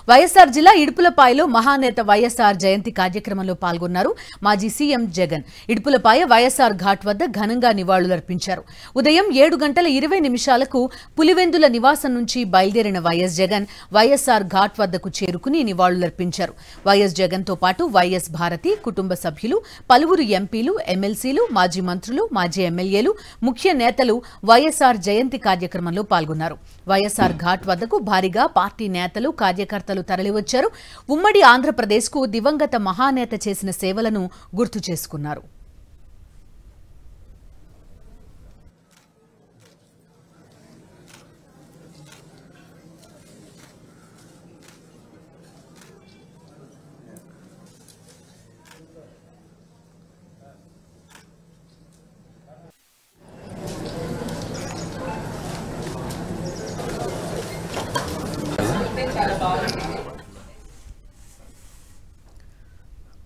వైఎస్ఆర్ జిల్లా ఇడుపులపాయలో మహానేత వైఎస్ఆర్ జయంతి కార్యక్రమంలో పాల్గొన్నారు మాజీ సీఎం జగన్. ఇడుపులపాయ వైఎస్ఆర్ ఘాట్ వద్ద ఘనంగా నివాళులర్పించారు. ఉదయం 7:20 పులివెందుల నివాసం నుంచి బయలుదేరిన వైఎస్ జగన్ వైఎస్ఆర్ ఘాట్ వద్దకు చేరుకుని నివాళులర్పించారు. వైఎస్ జగన్ తో పాటు వైఎస్ భారతి కుటుంబ సభ్యులు, పలువురు ఎంపీలు, ఎమ్మెల్సీలు, మాజీ మంత్రులు, మాజీ ఎమ్మెల్యేలు, ముఖ్య నేతలు వైఎస్ఆర్ జయంతి కార్యక్రమంలో పాల్గొన్నారు. వైఎస్ఆర్ ఘాట్ వద్దకు భారీగా పార్టీ నేతలు, కార్యకర్తలు తరలివచ్చారు. ఉమ్మడి ఆంధ్రప్రదేశ్కు దివంగత మహానేత చేసిన సేవలను గుర్తు చేసుకున్నారు.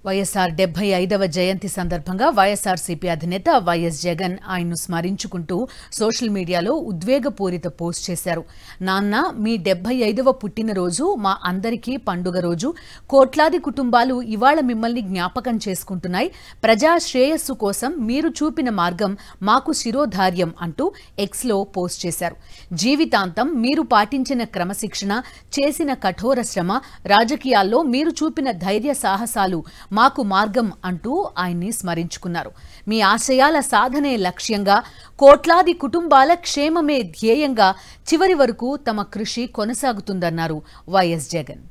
వైఎస్ఆర్ 75వ జయంతి సందర్భంగా వైఎస్ఆర్సీపీ అధినేత వైఎస్ జగన్ ఆయన్ను స్మరించుకుంటూ సోషల్ మీడియాలో ఉద్వేగపూరిత పోస్ట్ చేశారు. నాన్న, మీ 75వ పుట్టినరోజు మా అందరికీ పండుగ రోజు. కోట్లాది కుటుంబాలు ఇవాళ మిమ్మల్ని జ్ఞాపకం చేసుకుంటున్నాయి. ప్రజా శ్రేయస్సు కోసం మీరు చూపిన మార్గం మాకు శిరోధార్యం అంటూ ఎక్స్లో పోస్ట్ చేశారు. జీవితాంతం మీరు పాటించిన క్రమశిక్షణ, చేసిన కఠోర శ్రమ, రాజకీయాల్లో మీరు చూపిన ధైర్య సాహసాలు మాకు మార్గం అంటూ ఆయన్ని స్మరించుకున్నారు. మీ ఆశయాల సాధనే లక్ష్యంగా, కోట్లాది కుటుంబాల క్షేమమే ధ్యేయంగా చివరి వరకు తమ కృషి కొనసాగుతుందన్నారు వైఎస్ జగన్.